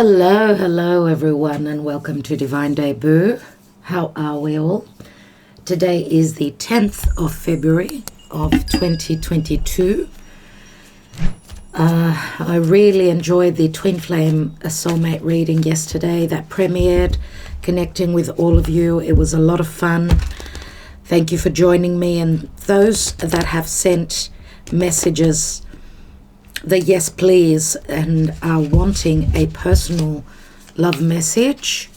Hello everyone, and welcome to Divine Debut. How are we all? Today is the 10th of February of 2022. I really enjoyed the Twin Flame Soulmate reading yesterday that premiered, connecting with all of you. It was a lot of fun. Thank you for joining me, and those that have sent messages, the yes please, and are wanting a personal love message,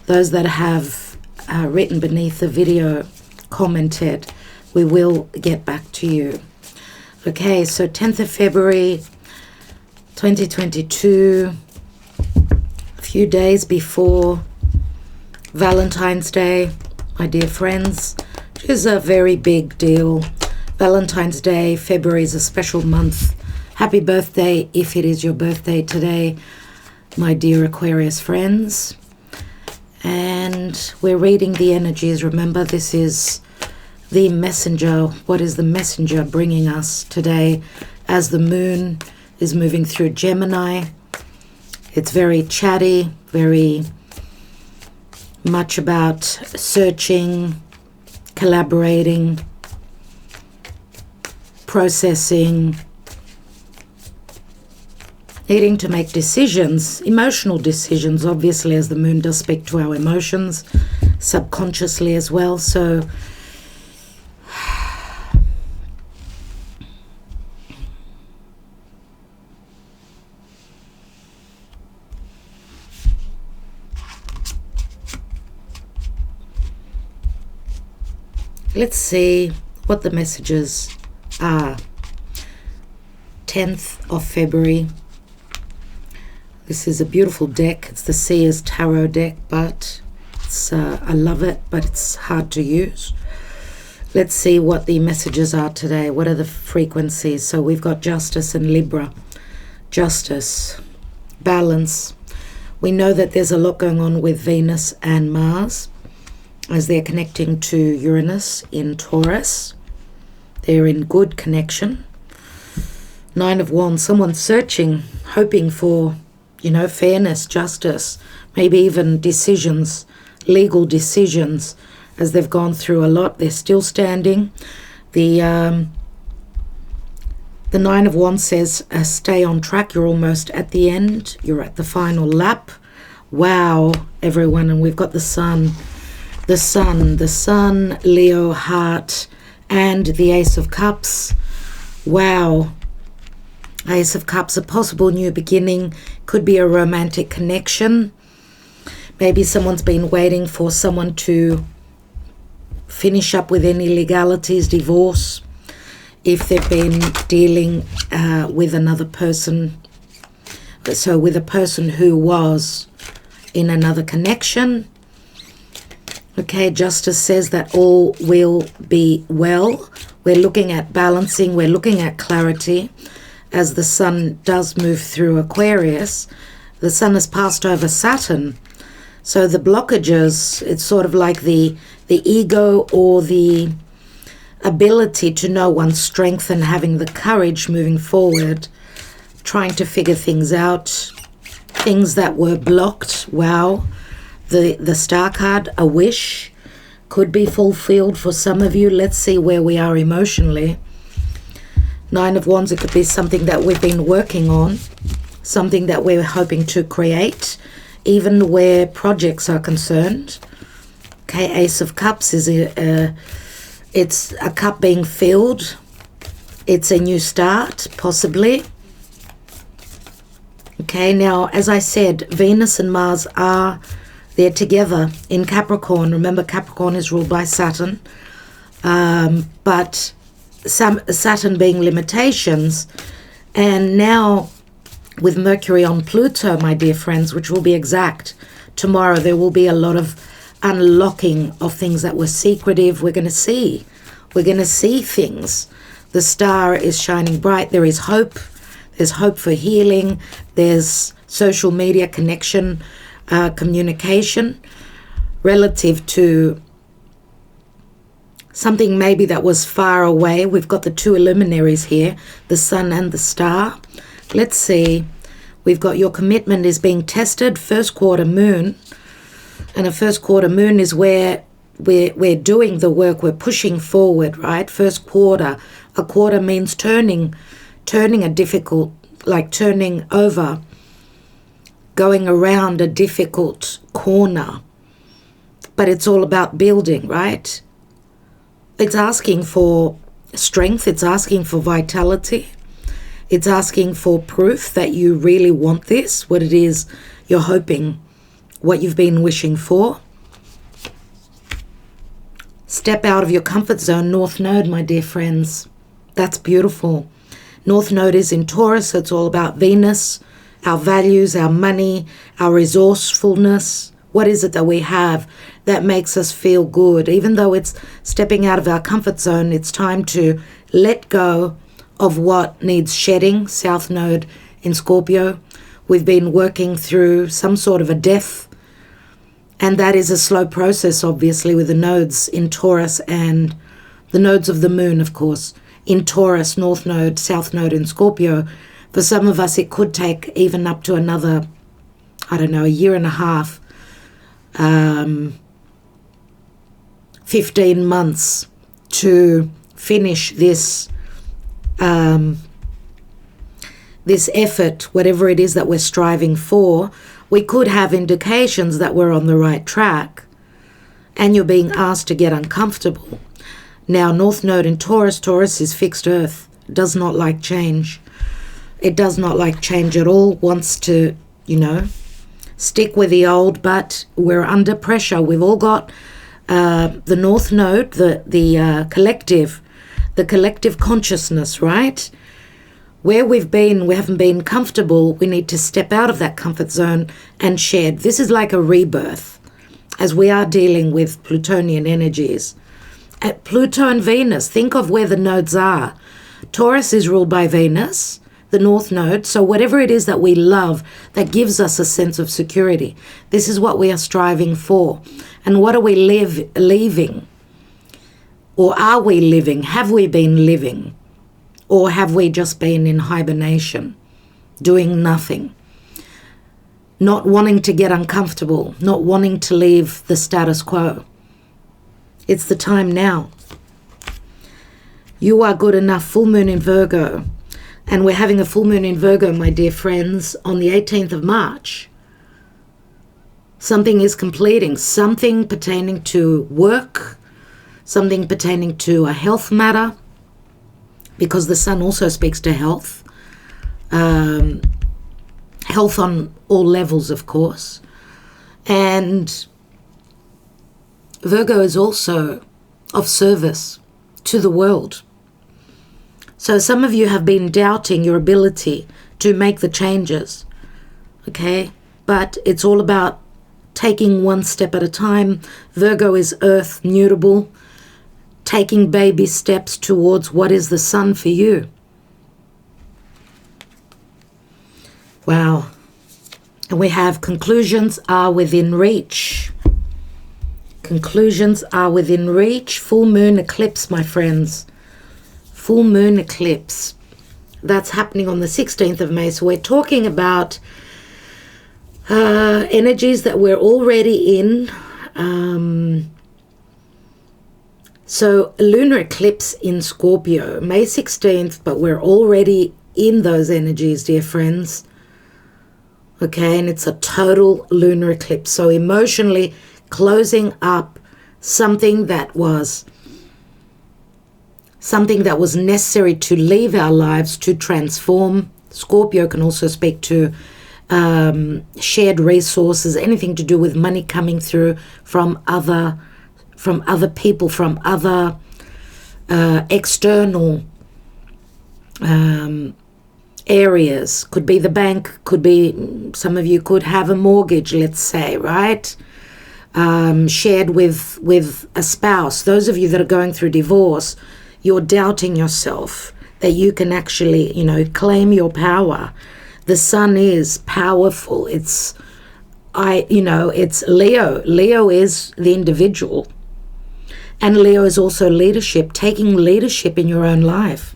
those that have written beneath the video, commented, we will get back to you. Okay, so 10th of February 2022, a few days before Valentine's Day, my dear friends, which is a very big deal. Valentine's Day, February is a special month. Happy birthday if it is your birthday today, my dear Aquarius friends. And we're reading the energies. Remember, this is the messenger. What is the messenger bringing us today as the moon is moving through Gemini? It's very chatty, very much about searching, collaborating, processing, needing to make decisions, emotional decisions, obviously, as the moon does speak to our emotions, subconsciously as well. So let's see what the messages are. 10th of February. This is a beautiful deck. It's the Seer's Tarot deck, but it's, I love it, but it's hard to use. Let's see what the messages are today. What are the frequencies? So we've got Justice and Libra. Justice, balance. We know that there's a lot going on with Venus and Mars as they're connecting to Uranus in Taurus. They're in good connection. Nine of Wands, someone's searching, hoping for, fairness, justice, maybe even decisions, legal decisions, as they've gone through a lot. They're still standing. The Nine of Wands says, stay on track. You're almost at the end. You're at the final lap. Wow, everyone. And we've got the sun, Leo, heart, and the Ace of Cups. Wow. Ace of Cups, a possible new beginning. Could be a romantic connection. Maybe someone's been waiting for someone to finish up with any legalities, divorce. If they've been dealing with another person, so with a person who was in another connection. Okay, Justice says that all will be well. We're looking at balancing. We're looking at clarity. As the sun does move through Aquarius, the sun has passed over Saturn. So the blockages, it's sort of like the ego or the ability to know one's strength and having the courage moving forward, trying to figure things out, things that were blocked. Wow. The Star card, a wish, could be fulfilled for some of you. Let's see where we are emotionally. Nine of Wands, it could be something that we've been working on, something that we're hoping to create, even where projects are concerned. Okay, Ace of Cups is it's a cup being filled. It's a new start, possibly. Okay, now, as I said, Venus and Mars they're together in Capricorn. Remember, Capricorn is ruled by Saturn, but Saturn being limitations, and now with Mercury on Pluto, my dear friends, which will be exact tomorrow, there will be a lot of unlocking of things that were secretive. We're going to see things. The star is shining bright. There is hope. There's hope for healing. There's social media connection, communication relative to something maybe that was far away. We've got the two luminaries here, the sun and the star. Let's see We've got your commitment is being tested, first quarter moon. And a first quarter moon is where we're doing the work, we're pushing forward, right? First quarter. A quarter means turning a difficult, like turning over, going around a difficult corner. But it's all about building, right? It's asking for strength, it's asking for vitality, it's asking for proof that you really want this, what it is you're hoping, what you've been wishing for. Step out of your comfort zone, North Node, my dear friends. That's beautiful. North Node is in Taurus, so it's all about Venus, our values, our money, our resourcefulness. What is it that we have that makes us feel good? Even though it's stepping out of our comfort zone, it's time to let go of what needs shedding. South Node in Scorpio. We've been working through some sort of a death, and that is a slow process, obviously, with the nodes in Taurus and the nodes of the moon, of course, in Taurus, North Node, South Node in Scorpio. For some of us, it could take even up to another, I don't know, a year and a half, 15 months to finish this this effort, whatever it is that we're striving for. We could have indications that we're on the right track, and you're being asked to get uncomfortable. Now, North Node in Taurus, Taurus is fixed earth, does not like change. It does not like change at all, wants to, stick with the old, but we're under pressure. We've all got the North Node, the collective consciousness, right? Where we haven't been comfortable, we need to step out of that comfort zone and shed. This is like a rebirth, as we are dealing with Plutonian energies. At Pluto and Venus, think of where the nodes are. Taurus is ruled by Venus, the North Node, so whatever it is that we love that gives us a sense of security, this is what we are striving for. And what are we leaving? Or are we living? Have we been living? Or have we just been in hibernation, doing nothing? Not wanting to get uncomfortable, not wanting to leave the status quo. It's the time now. You are good enough, full moon in Virgo. And we're having a full moon in Virgo, my dear friends, on the 18th of March. Something is completing, something pertaining to work, something pertaining to a health matter, because the sun also speaks to health. Health on all levels, of course. And Virgo is also of service to the world. So some of you have been doubting your ability to make the changes, okay? But it's all about taking one step at a time. Virgo is earth, mutable, taking baby steps towards what is the sun for you. Wow. And we have conclusions are within reach. Conclusions are within reach. Full moon eclipse, my friends. Full moon eclipse. That's happening on the 16th of May. So we're talking about energies that we're already in. So lunar eclipse in Scorpio, May 16th, but we're already in those energies, dear friends. Okay, and it's a total lunar eclipse. So emotionally closing up something that was necessary to leave our lives, to transform. Scorpio can also speak to shared resources, anything to do with money coming through from other people, from other external areas. Could be the bank, could be, some of you could have a mortgage, let's say, right? Shared with a spouse. Those of you that are going through divorce, you're doubting yourself that you can actually, claim your power. The sun is powerful. It's Leo. Leo is the individual. And Leo is also leadership, taking leadership in your own life.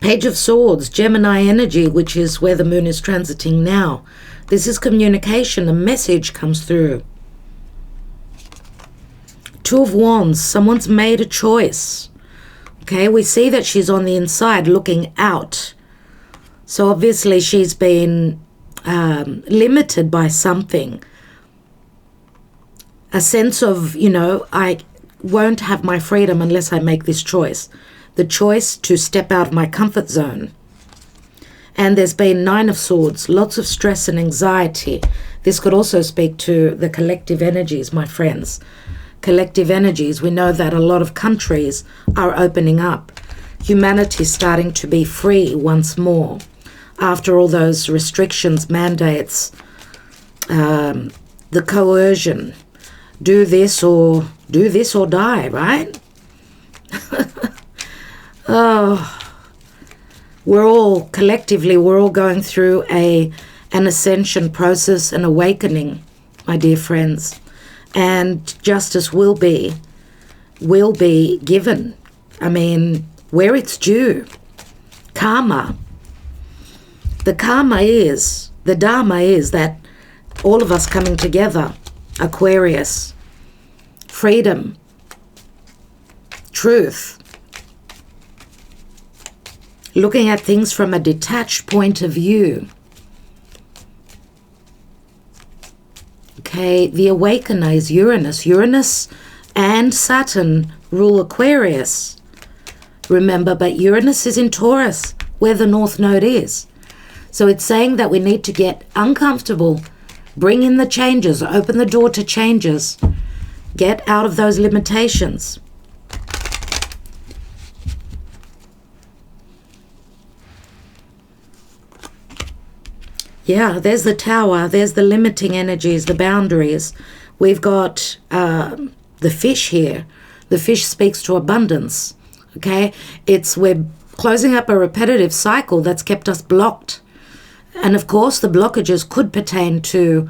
Page of Swords, Gemini energy, which is where the moon is transiting now. This is communication. A message comes through. Two of Wands, someone's made a choice. Okay, we see that she's on the inside looking out. So obviously she's been limited by something. A sense of, I won't have my freedom unless I make this choice. The choice to step out of my comfort zone. And there's been 9 of Swords, lots of stress and anxiety. This could also speak to the collective energies, my friends. Collective energies, we know that a lot of countries are opening up. Humanity starting to be free once more. After all those restrictions, mandates, the coercion. Do this or die, right? Oh, we're all going through an ascension process, an awakening, my dear friends, and justice will be given. I mean, where it's due. Karma. The dharma is that all of us coming together, Aquarius, freedom, truth, looking at things from a detached point of view. Okay, the awakener is Uranus. Uranus and Saturn rule Aquarius. Remember, but Uranus is in Taurus, where the North Node is. So it's saying that we need to get uncomfortable, bring in the changes, open the door to changes, get out of those limitations. Yeah, there's the Tower, there's the limiting energies, the boundaries. We've got the fish here. The fish speaks to abundance, okay? We're closing up a repetitive cycle that's kept us blocked. And of course, the blockages could pertain to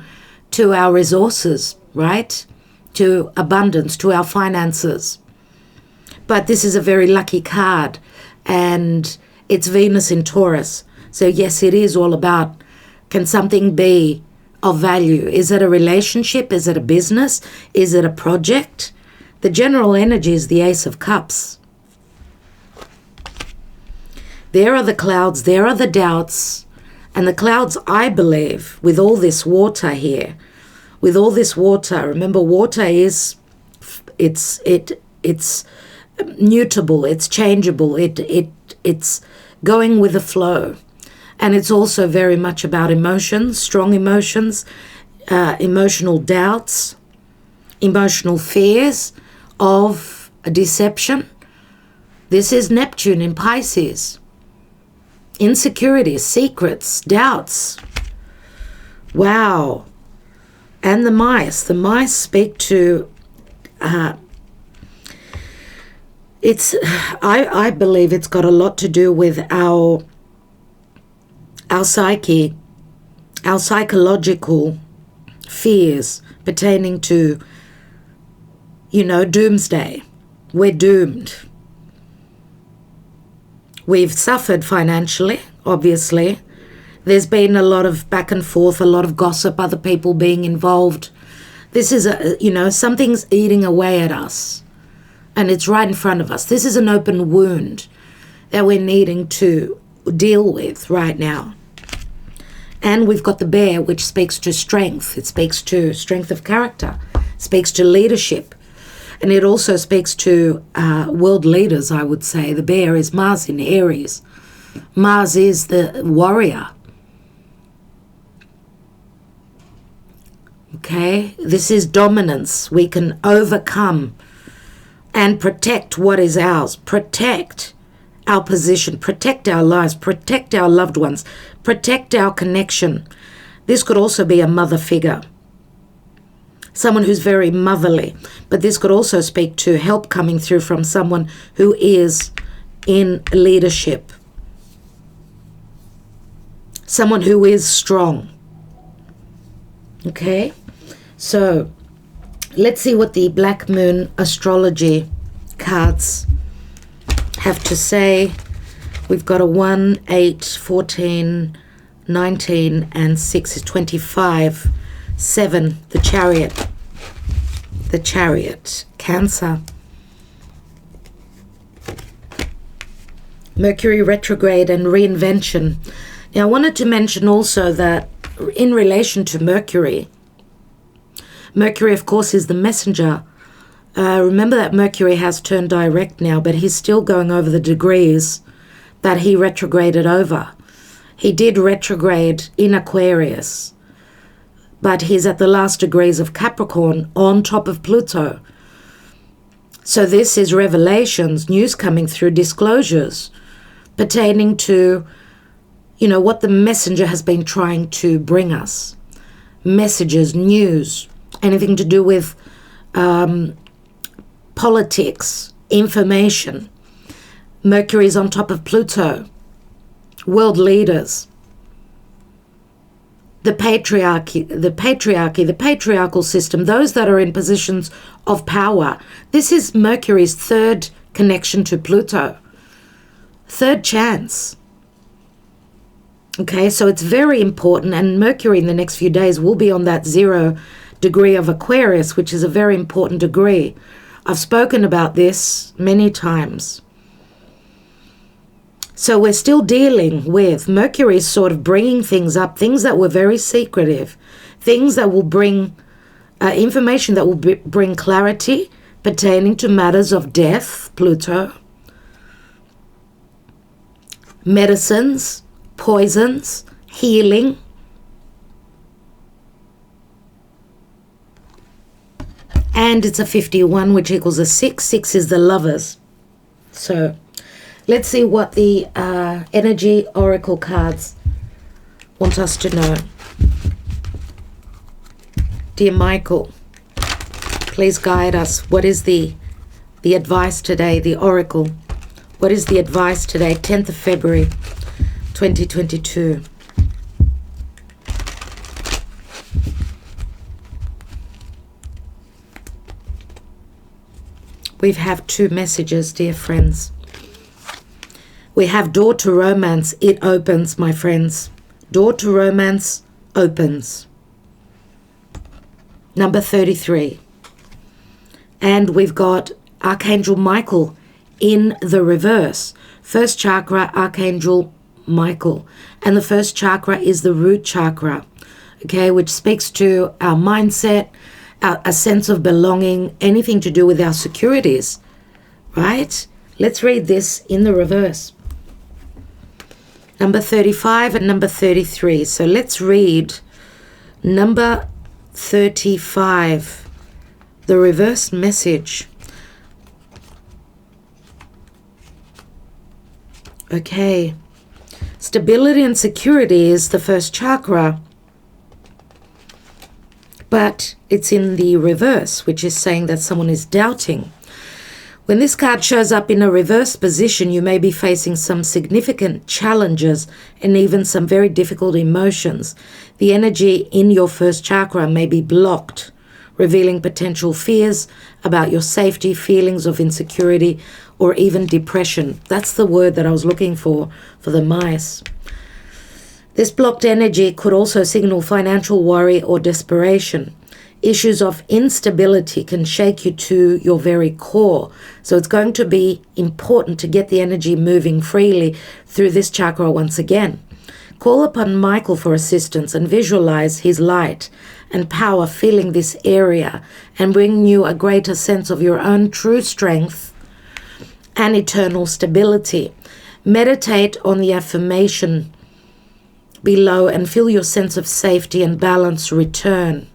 our resources, right? To abundance, to our finances. But this is a very lucky card, and it's Venus in Taurus. So yes, it is all about, can something be of value? Is it a relationship? Is it a business? Is it a project? The general energy is the Ace of Cups. There are the clouds, there are the doubts. And the clouds, I believe, with all this water here, with all this water, remember water is, it's mutable, it's changeable, it's going with the flow. And it's also very much about emotions, strong emotions, emotional doubts, emotional fears of a deception. This is Neptune in Pisces. Insecurities, secrets, doubts. Wow. And the mice. The mice speak to, I believe it's got a lot to do with our psyche, our psychological fears pertaining to, doomsday. We're doomed. We've suffered financially, obviously. There's been a lot of back and forth, a lot of gossip, other people being involved. This is, something's eating away at us. And it's right in front of us. This is an open wound that we're needing to deal with right now. And we've got the bear, which speaks to strength. It speaks to strength of character. It speaks to leadership. And it also speaks to world leaders, I would say. The bear is Mars in Aries. Mars is the warrior. Okay? This is dominance. We can overcome and protect what is ours. Protect our position. Protect our lives. Protect our loved ones. Protect our connection. This could also be a mother figure. Someone who's very motherly. But this could also speak to help coming through from someone who is in leadership. Someone who is strong. Okay? So, let's see what the Black Moon astrology cards have to say We've got a 1, 8, 14, 19, and 6 is 25. 7, the Chariot. The Chariot, Cancer. Mercury retrograde and reinvention. Now, I wanted to mention also that in relation to Mercury, Mercury, of course, is the messenger. Remember that Mercury has turned direct now, but he's still going over the degrees that he retrograded over. He did retrograde in Aquarius, but he's at the last degrees of Capricorn on top of Pluto. So this is revelations, news coming through, disclosures pertaining to, what the messenger has been trying to bring us. Messages, news, anything to do with politics, information. Mercury's on top of Pluto. World leaders. The patriarchal system, those that are in positions of power. This is Mercury's third connection to Pluto. Third chance. Okay, so it's very important, and Mercury in the next few days will be on that 0 degree of Aquarius, which is a very important degree. I've spoken about this many times. So we're still dealing with Mercury sort of bringing things up, things that were very secretive, things that will bring information that will bring clarity pertaining to matters of death, Pluto, medicines, poisons, healing. And it's a 51, which equals a 6. 6 is the lovers. So let's see what the energy oracle cards want us to know. Dear Michael, please guide us. What is the advice today, the oracle? What is the advice today, 10th of February, 2022? We have 2 messages, dear friends. We have door to romance. It opens, my friends. Door to romance opens. Number 33. And we've got Archangel Michael in the reverse. First chakra, Archangel Michael. And the first chakra is the root chakra, okay, which speaks to our mindset, a sense of belonging, anything to do with our securities, right? Let's read this in the reverse. Number 35 and number 33. So let's read number 35, the reverse message. Okay. Stability and security is the first chakra, but it's in the reverse, which is saying that someone is doubting. When this card shows up in a reverse position, you may be facing some significant challenges and even some very difficult emotions. The energy in your first chakra may be blocked, revealing potential fears about your safety, feelings of insecurity, or even depression. That's the word that I was looking for the mice. This blocked energy could also signal financial worry or desperation. Issues of instability can shake you to your very core. So it's going to be important to get the energy moving freely through this chakra once again. Call upon Michael for assistance and visualize his light and power filling this area and bringing you a greater sense of your own true strength and eternal stability. Meditate on the affirmation below and feel your sense of safety and balance return.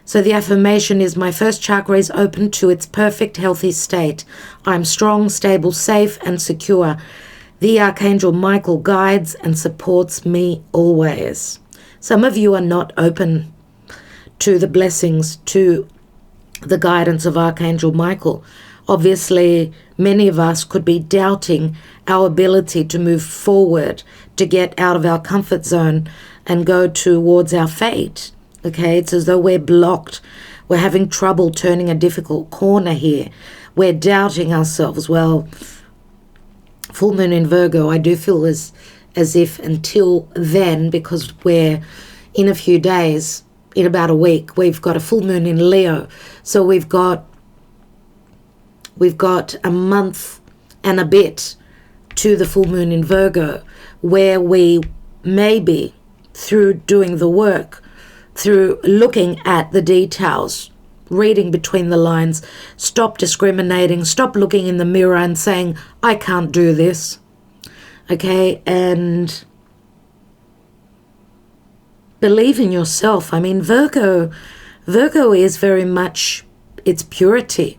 So the affirmation is, my first chakra is open to its perfect healthy state. I'm strong, stable, safe, and secure. The Archangel Michael guides and supports me always. Some of you are not open to the blessings, to the guidance of Archangel Michael. Obviously, many of us could be doubting our ability to move forward, to get out of our comfort zone and go towards our fate. Okay, it's as though we're blocked. We're having trouble turning a difficult corner here. We're doubting ourselves. Well, full moon in Virgo, I do feel as if until then, because we're in a few days, in about a week, we've got a full moon in Leo. So we've got a month and a bit to the full moon in Virgo, where we maybe, through doing the work, through looking at the details, reading between the lines, stop discriminating, stop looking in the mirror and saying, I can't do this. Okay, and believe in yourself. I mean, Virgo is very much, it's purity.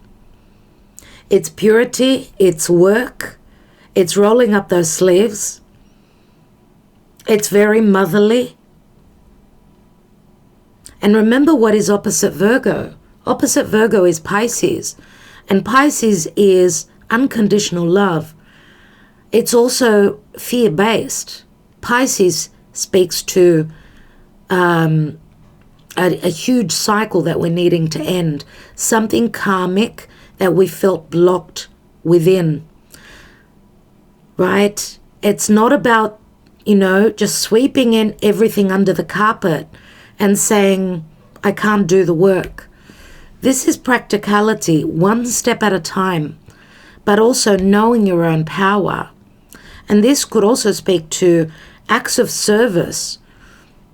It's purity, it's work, it's rolling up those sleeves. It's very motherly. And remember what is opposite Virgo. Opposite Virgo is Pisces. And Pisces is unconditional love. It's also fear-based. Pisces speaks to a huge cycle that we're needing to end. Something karmic that we felt blocked within. Right? It's not about, just sweeping in everything under the carpet and saying, I can't do the work. This is practicality, one step at a time, but also knowing your own power. And this could also speak to acts of service,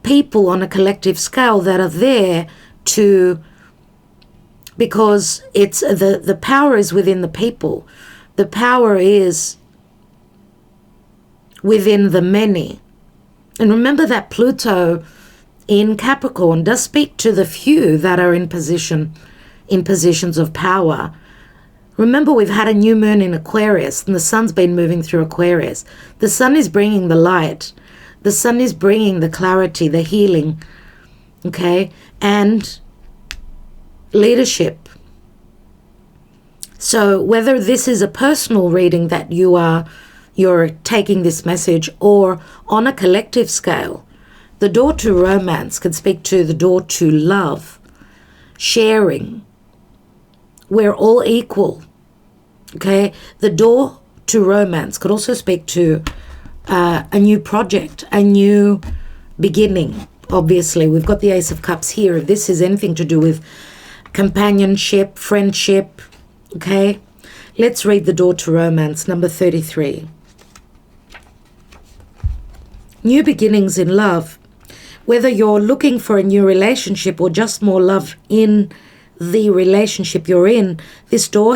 people on a collective scale that are there to, because it's the power is within the people. The power is within the many. And remember that Pluto in Capricorn does speak to the few that are in positions of power. Remember, we've had a new moon in Aquarius, and the sun's been moving through Aquarius. The sun is bringing the light. The sun is bringing the clarity, the healing, okay, and leadership. So whether this is a personal reading that you're taking this message, or on a collective scale, the door to romance could speak to the door to love, sharing. We're all equal, okay? The door to romance could also speak to a new project, a new beginning. Obviously, we've got the Ace of Cups here. If this is anything to do with companionship, friendship, okay? Let's read the door to romance, number 33. New beginnings in love. Whether you're looking for a new relationship or just more love in the relationship you're in, this door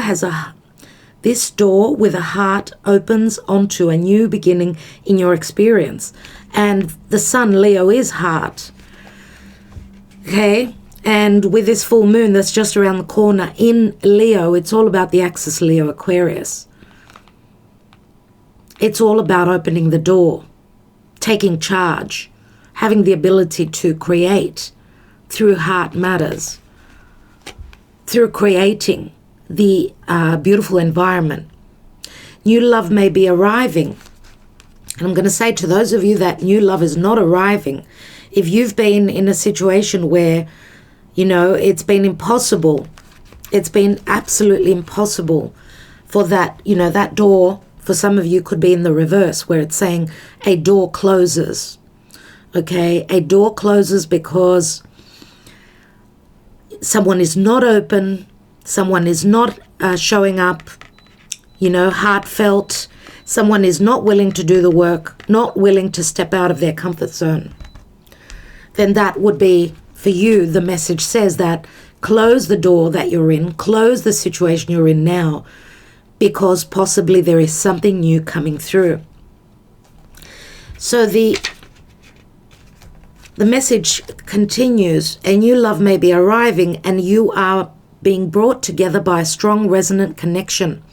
with a heart opens onto a new beginning in your experience. And the sun, Leo, is heart. Okay? And with this full moon that's just around the corner in Leo, it's all about the axis Leo Aquarius. It's all about opening the door, taking charge, having the ability to create through heart matters, through creating the beautiful environment. New love may be arriving. And I'm going to say to those of you that new love is not arriving, if you've been in a situation where, it's been impossible, it's been absolutely impossible for that, that door, for some of you could be in the reverse, where it's saying a door closes. Okay, a door closes because someone is not open, someone is not showing up, heartfelt, someone is not willing to do the work, not willing to step out of their comfort zone. Then that would be, for you, the message says that close the door that you're in, close the situation you're in now, because possibly there is something new coming through. So the message continues, a new love may be arriving and you are being brought together by a strong resonant connection.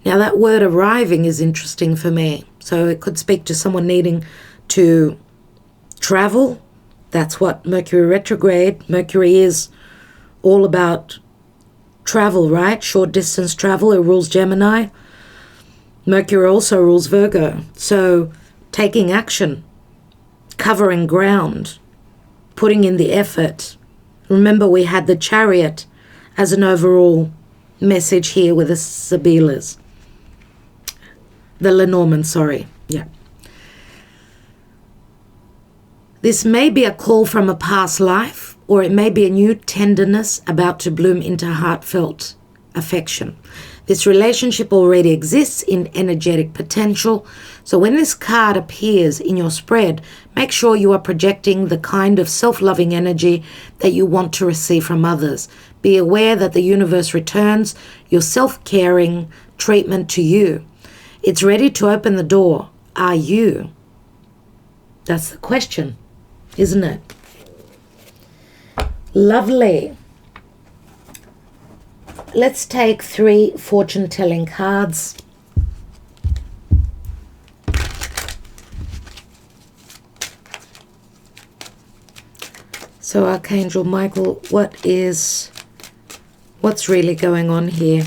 Now that word arriving is interesting for me. So it could speak to someone needing to travel. That's what Mercury retrograde. Mercury is all about travel, right? Short distance travel. It rules Gemini. Mercury also rules Virgo. So taking action, covering ground, putting in the effort. Remember, we had the Chariot as an overall message here with the Sabilas. The Lenormand, sorry. Yeah. This may be a call from a past life, or it may be a new tenderness about to bloom into heartfelt affection. This relationship already exists in energetic potential. So when this card appears in your spread, make sure you are projecting the kind of self-loving energy that you want to receive from others. Be aware that the universe returns your self-caring treatment to you. It's ready to open the door. Are you? That's the question, isn't it? Lovely. Let's take 3 fortune-telling cards. So Archangel Michael, what's really going on here?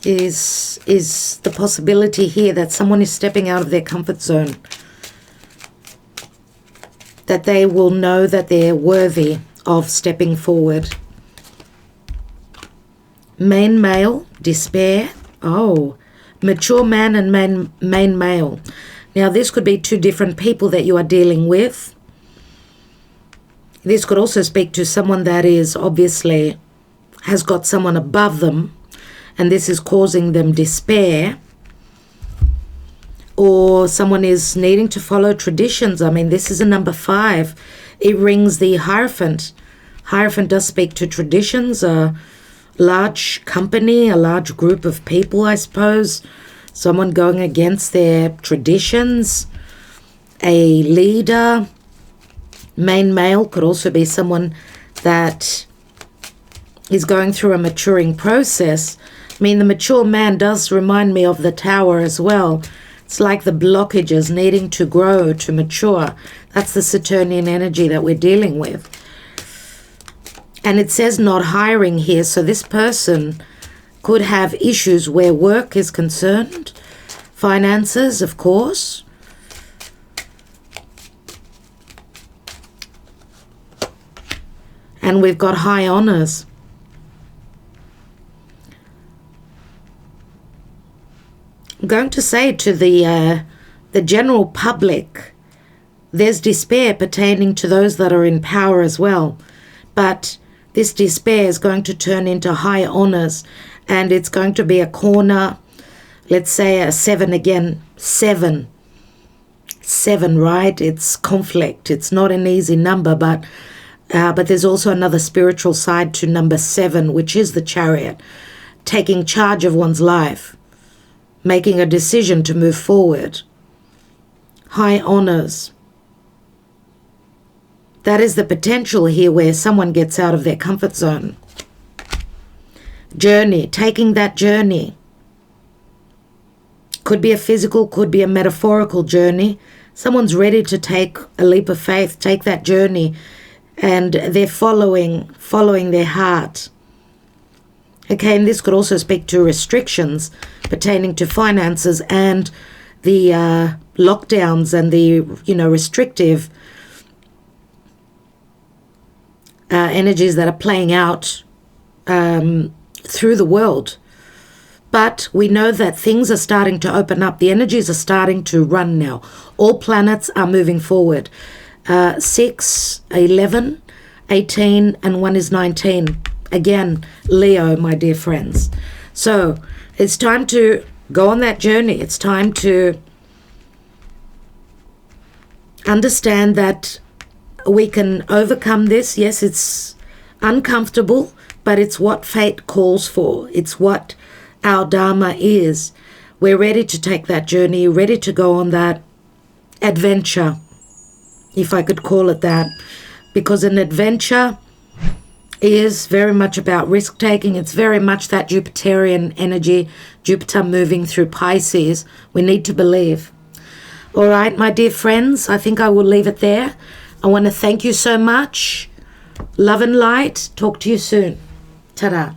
Is the possibility here that someone is stepping out of their comfort zone, that they will know that they're worthy of stepping forward. Main male, despair. Oh, mature man and main male. Now this could be 2 different people that you are dealing with. This could also speak to someone that is obviously has got someone above them, and this is causing them despair. Or someone is needing to follow traditions. I mean, this is a number 5. It rings the Hierophant. Hierophant does speak to traditions, a large company, a large group of people, I suppose. Someone going against their traditions, a leader. Main male could also be someone that is going through a maturing process. I mean, the mature man does remind me of the Tower as well. It's like the blockages needing to grow, to mature. That's the Saturnian energy that we're dealing with. And it says not hiring here, so this person could have issues where work is concerned. Finances, of course. And we've got high honors. I'm going to say to the general public, there's despair pertaining to those that are in power as well. But this despair is going to turn into high honors, and it's going to be a corner. Let's say a 7 again. 7, right? It's conflict. It's not an easy number, but there's also another spiritual side to number 7, which is the Chariot. Taking charge of one's life. Making a decision to move forward. High honors. That is the potential here where someone gets out of their comfort zone. Journey, taking that journey. Could be a physical, could be a metaphorical journey. Someone's ready to take a leap of faith, take that journey, and they're following their heart. Okay, and this could also speak to restrictions pertaining to finances and the lockdowns and the, restrictive energies that are playing out through the world. But we know that things are starting to open up. The energies are starting to run now. All planets are moving forward. 6, 11, 18, and 1 is 19. Again, Leo, my dear friends. So it's time to go on that journey. It's time to understand that we can overcome this. Yes, it's uncomfortable, but it's what fate calls for. It's what our Dharma is. We're ready to take that journey, ready to go on that adventure, if I could call it that, because an adventure is very much about risk-taking. It's very much that Jupiterian energy, Jupiter moving through Pisces. We need to believe. All right, my dear friends, I think I will leave it there. I want to thank you so much. Love and light. Talk to you soon. Ta-da.